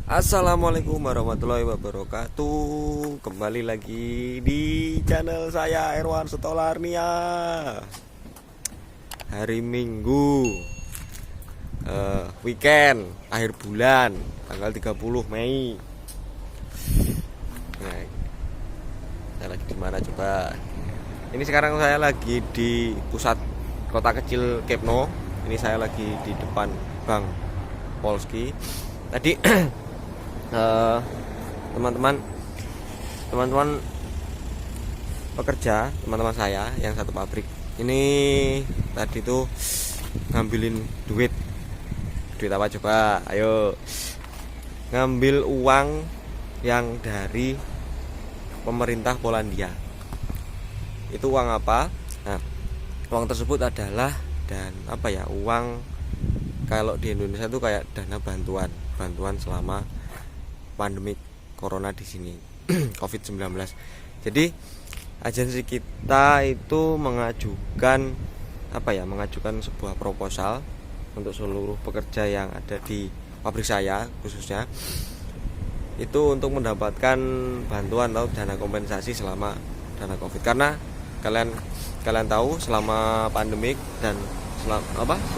Assalamualaikum warahmatullahi wabarakatuh. Kembali lagi di channel saya Erwan Setolarnia. Hari Minggu, weekend, akhir bulan, tanggal 30 Mei. Nah, saya lagi di mana coba? Ini sekarang saya lagi di pusat kota kecil Kepno. Ini saya lagi di depan Bank Polski. Tadi teman-teman pekerja, teman-teman saya yang satu pabrik ini tadi tuh ngambilin duit apa coba? Ayo, ngambil uang yang dari pemerintah Polandia. Itu uang apa? Nah, uang tersebut adalah uang kalau di Indonesia tuh kayak dana bantuan selama pandemi corona di sini COVID-19. Jadi agensi kita itu mengajukan sebuah proposal untuk seluruh pekerja yang ada di pabrik saya khususnya, itu untuk mendapatkan bantuan atau dana kompensasi selama dana Covid. Karena kalian tahu selama pandemik dan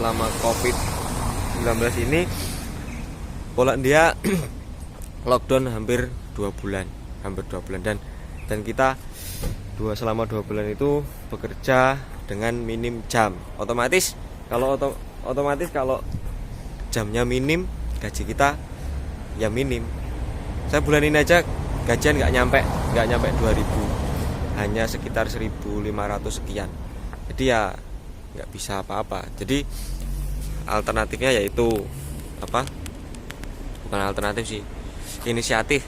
selama COVID-19 ini Polandia lockdown hampir 2 bulan dan kita selama 2 bulan itu bekerja dengan minim jam. Otomatis kalau jamnya minim, gaji kita ya minim. Saya bulan ini aja gajian nggak nyampe 2.000, hanya sekitar 1.500 sekian. Jadi ya nggak bisa apa-apa. Jadi alternatifnya yaitu bukan alternatif sih, inisiatif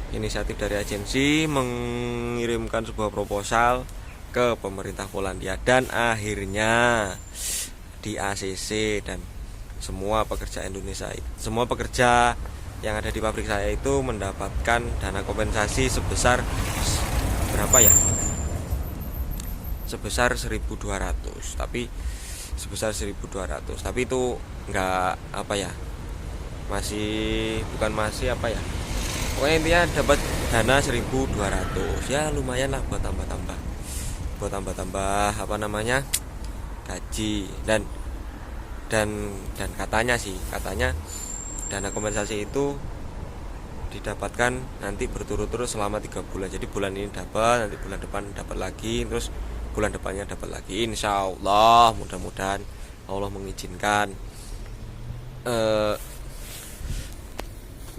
dari agensi mengirimkan sebuah proposal ke pemerintah Polandia, dan akhirnya di ACC dan semua pekerja Indonesia, semua pekerja yang ada di pabrik saya itu mendapatkan dana kompensasi sebesar berapa ya? Sebesar 1.200. Tapi itu enggak pokoknya intinya dapat dana 1.200. Ya lumayan lah buat tambah gaji, dan katanya dana kompensasi itu didapatkan nanti berturut-turut selama 3 bulan. Jadi bulan ini dapat, nanti bulan depan dapat lagi, terus bulan depannya dapat lagi. Insya Allah, mudah-mudahan Allah mengizinkan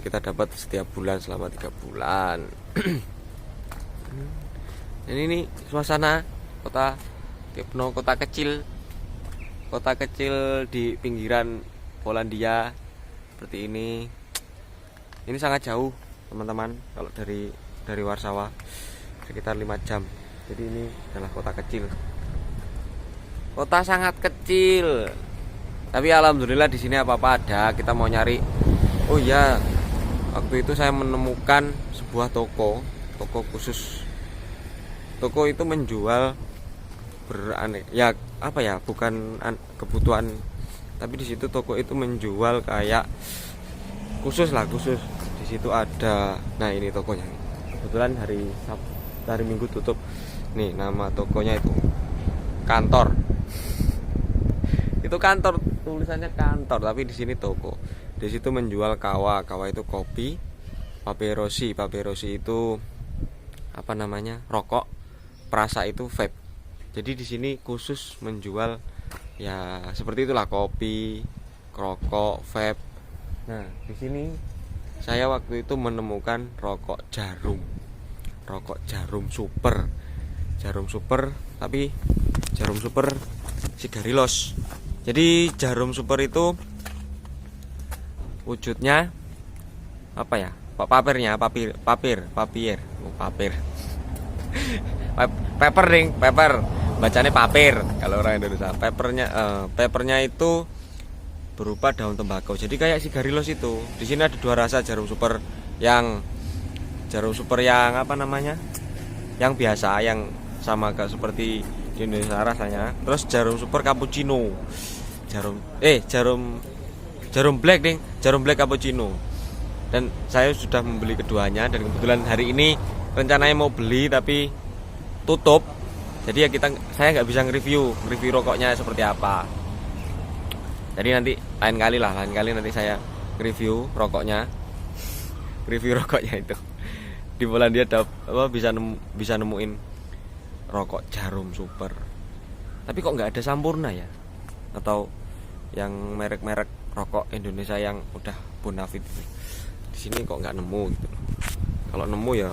kita dapat setiap bulan selama 3 bulan. Dan ini suasana kota Kepno, kota kecil di pinggiran Polandia seperti ini. Ini sangat jauh teman-teman, kalau dari Warsawa sekitar 5 jam. Jadi ini adalah kota kecil, kota sangat kecil. Tapi alhamdulillah di sini apa-apa ada. Kita mau nyari, oh ya, waktu itu saya menemukan sebuah toko khusus. Toko itu menjual bukan kebutuhan, tapi di situ toko itu menjual kayak khusus. Di situ ada, nah ini tokonya. Kebetulan hari Minggu tutup. Nih nama tokonya itu kantor. Itu kantor, tulisannya kantor, tapi di sini toko. Di situ menjual kawa itu kopi, paperosi itu rokok, perasa itu vape. Jadi di sini khusus menjual ya seperti itulah, kopi, rokok, vape. Nah, di sini saya waktu itu menemukan rokok jarum super, tapi jarum super sigarilos. Jadi jarum super itu wujudnya paper bacanya papir kalau orang Indonesia. Papernya itu berupa daun tembakau, jadi kayak sigarilos itu. Di sini ada 2 rasa jarum super, yang yang biasa, yang sama kayak seperti di Indonesia rasanya. Terus jarum super cappuccino, jarum black cappuccino. Dan saya sudah membeli keduanya, dan kebetulan hari ini rencananya mau beli tapi tutup. Jadi ya saya nggak bisa nge-review rokoknya seperti apa. Jadi nanti lain kali nanti saya review rokoknya itu. Di Polandia bisa nemuin rokok Jarum Super. Tapi kok nggak ada Sampurna ya? Atau yang merek-merek rokok Indonesia yang udah bonafit gitu. Di sini kok nggak nemu gitu. Kalau nemu ya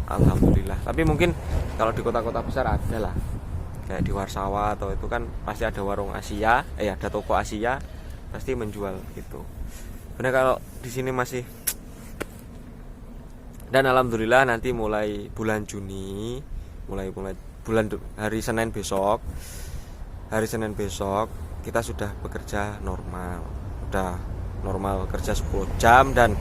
alhamdulillah. Tapi mungkin kalau di kota-kota besar ada lah. Kayak di Warsawa atau itu kan pasti ada warung Asia, ada toko Asia pasti menjual gitu. Benar kalau di sini masih. Dan alhamdulillah nanti mulai bulan Juni, mulai hari Senin besok kita sudah bekerja normal. Udah normal kerja 10 jam dan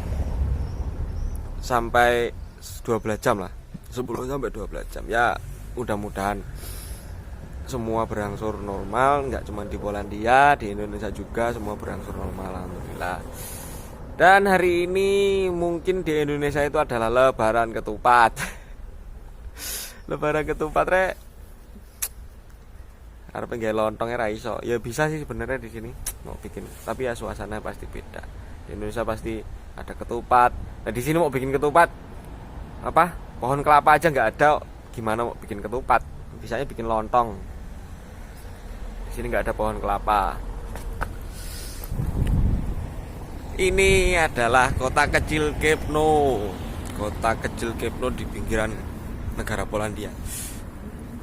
sampai 12 jam lah. 10 sampai 12 jam. Ya, mudah-mudahan semua berangsur normal, nggak cuma di Polandia, di Indonesia juga semua berangsur normal alhamdulillah. Dan hari ini mungkin di Indonesia itu adalah lebaran ketupat. Lebaran ketupat rek. Arep nggih lontongnya ra iso. Ya bisa sih sebenarnya di sini mau bikin, tapi ya suasana pasti beda. Di Indonesia pasti ada ketupat. Nah, di sini mau bikin ketupat apa? Pohon kelapa aja nggak ada. Gimana mau bikin ketupat? Bisanya bikin lontong. Di sini nggak ada pohon kelapa. Ini adalah kota kecil Kępno. Kota kecil Kępno di pinggiran negara Polandia.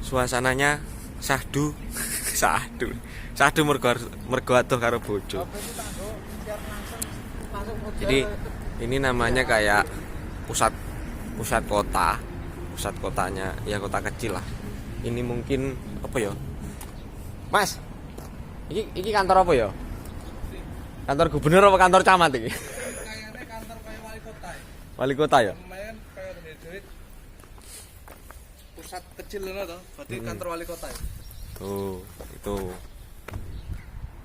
Suasananya sahdu. Sahdu mergo adoh karo bojo. Jadi ini namanya kayak pusat kotanya, ya kota kecil lah. Ini mungkin apa ya? Mas. Iki kantor apa ya? Kantor gubernur apa kantor camat ini? Kayaknya kantor kayak wali kota ya. Wali kota ya? Lumayan kayak duit pusat kecil loh toh. Berarti kantor wali kota ya. Tuh, itu.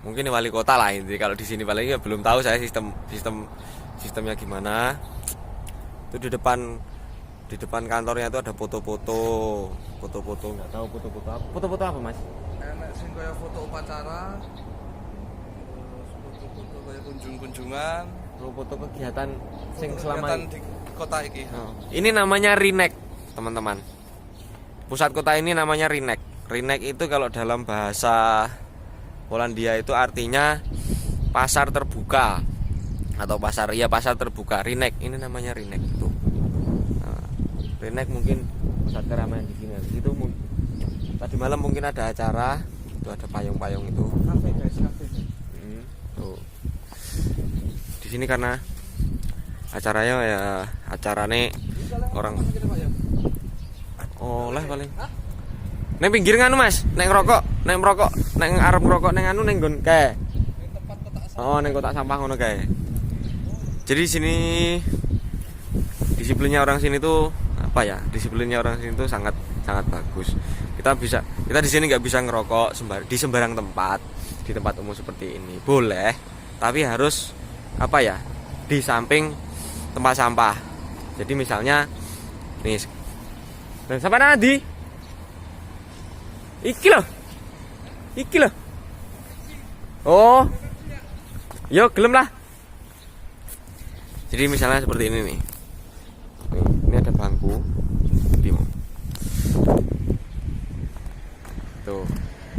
Mungkin wali kota lah ini. Kalau di sini paling ya belum tahu saya sistemnya gimana. Itu di depan kantornya itu ada foto-foto, nggak tahu foto-foto apa. Foto-foto apa, Mas? Enak sing kayak foto upacara. Foto kayak kunjungan, Foto kegiatan sing selama di kota iki. Oh. Ini namanya Rynek, teman-teman. Pusat kota ini namanya Rynek. Rynek itu kalau dalam bahasa Polandia itu artinya pasar terbuka atau pasar terbuka. Rynek ini namanya Rynek itu. Nah, Rynek mungkin pusat keramaian di sini. Itu tadi malam mungkin ada acara, itu ada payung-payung itu. Kafe guys, kafe. Tuh. Di sini karena acaranya ya acarane orang oleh paling. Neng pinggir nganu Mas, neng merokok, neng arep ngerokok neng anu neng nggon kae. Oh, neng kotak sampah ngono kae. Jadi sini disiplinnya orang sini tuh apa ya? Disiplinnya orang sini tuh sangat bagus. Kita di sini nggak bisa ngerokok di sembarang tempat, di tempat umum seperti ini. Boleh, tapi harus apa ya? Di samping tempat sampah. Jadi misalnya nih, dan sampai nanti Iki loh. Oh. Yo, gelem lah. Jadi misalnya seperti ini nih. Ini ada bangku. Tuh.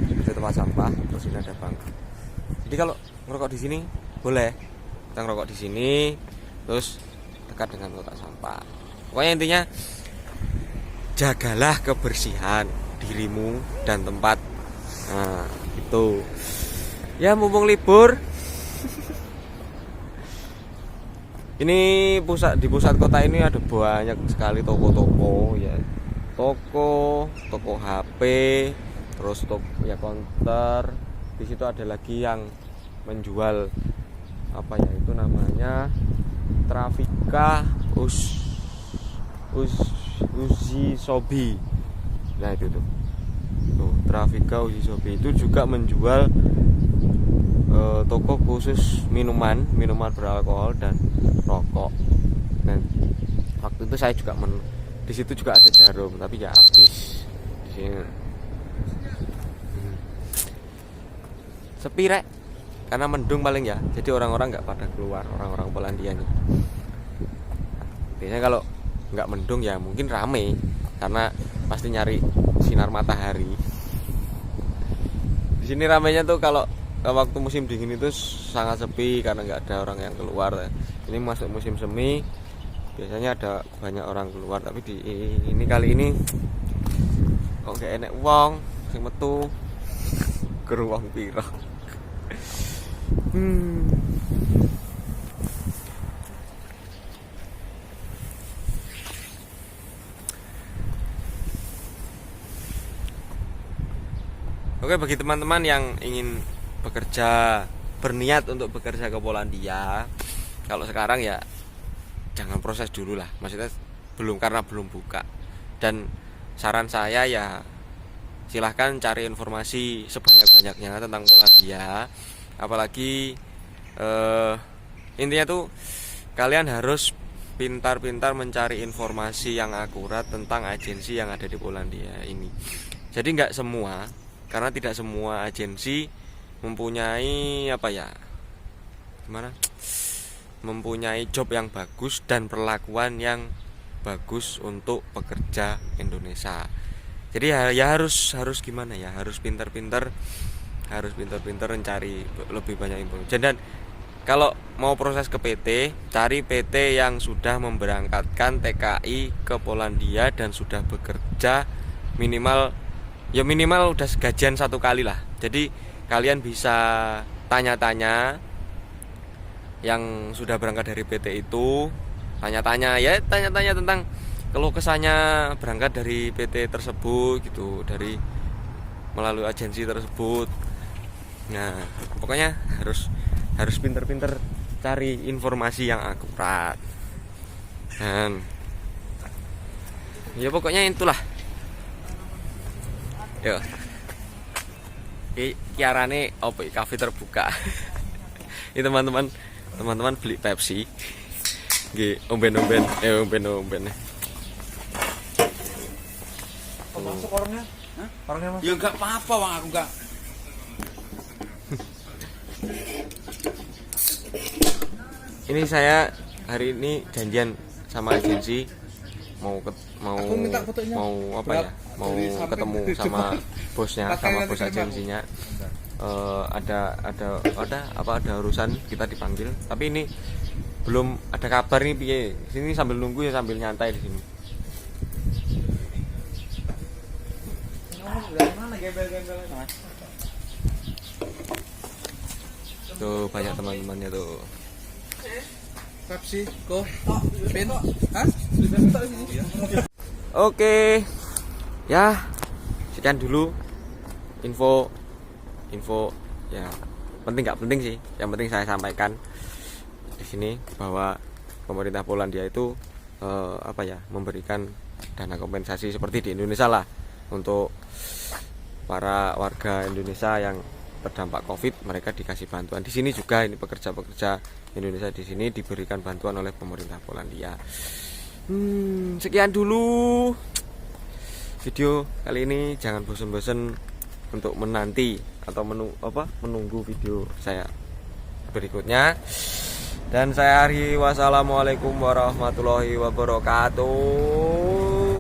Itu tempat sampah, terus ini ada bangku. Jadi kalau ngerokok di sini boleh. Kita ngerokok di sini, terus dekat dengan kotak sampah. Pokoknya intinya jagalah kebersihan dirimu dan tempat. Nah, itu. Ya mumpung libur. Ini di pusat kota ini ada banyak sekali toko-toko ya. Toko HP, terus ya counter. Di situ ada lagi yang menjual apa ya itu namanya Trafika Uzi Sobi. Nah itu tuh Trafika Uzi Sobi itu juga menjual toko khusus minuman beralkohol dan rokok. Waktu itu saya juga di situ juga ada jarum tapi ya habis di sini. Sepi rek, karena mendung paling ya, jadi orang-orang nggak pada keluar, orang-orang Polandia nih. Biasanya kalau nggak mendung ya mungkin rame, karena pasti nyari sinar matahari. Di sini ramenya tuh kalau waktu musim dingin itu sangat sepi karena nggak ada orang yang keluar. Ini masuk musim semi, biasanya ada banyak orang keluar, tapi di ini kali ini kok nggak enek wong sing metu geruang piro. Oke, bagi teman-teman yang ingin bekerja, berniat untuk bekerja ke Polandia, kalau sekarang ya jangan proses dulu lah, maksudnya karena belum buka. Dan saran saya ya silahkan cari informasi sebanyak-banyaknya tentang Polandia. Apalagi intinya tuh kalian harus pintar-pintar mencari informasi yang akurat tentang agensi yang ada di Polandia ini. Jadi nggak semua, karena tidak semua agensi mempunyai mempunyai job yang bagus dan perlakuan yang bagus untuk pekerja Indonesia. Jadi ya harus gimana ya, harus pintar-pintar mencari lebih banyak info. Dan kalau mau proses ke PT, cari PT yang sudah memberangkatkan TKI ke Polandia dan sudah bekerja minimal udah gajian 1 kali lah. Jadi kalian bisa tanya-tanya yang sudah berangkat dari PT itu, tanya-tanya tentang keluh kesahnya berangkat dari PT tersebut gitu, dari melalui agensi tersebut. Nah, pokoknya harus pinter-pinter cari informasi yang akurat. Dan ya pokoknya itulah. Yo. Kiarane opo kafe terbuka. Ini teman-teman beli Pepsi. Nggih, omben-omben. Masuk orangnya? Hah? Orangnya masuk? Ya enggak apa-apa, Bang, aku enggak. Ini saya hari ini janjian sama agensi mau ketemu sama bosnya, sama bos agensinya. Ada urusan, kita dipanggil. Tapi ini belum ada kabar nih piye. Sini sambil nunggu ya, sambil nyantai di sini. Tuh banyak teman-temannya tuh. Pepsi, go, pin, hah? Oke, ya sekian dulu info ya, penting nggak penting sih, yang penting saya sampaikan di sini bahwa pemerintah Polandia itu memberikan dana kompensasi seperti di Indonesia lah untuk para warga Indonesia yang terdampak COVID. Mereka dikasih bantuan. Di sini juga ini pekerja-pekerja Indonesia di sini diberikan bantuan oleh pemerintah Polandia. Sekian dulu video kali ini. Jangan bosan-bosan untuk menanti atau menunggu video saya berikutnya. Dan saya Ari, wassalamualaikum warahmatullahi wabarakatuh.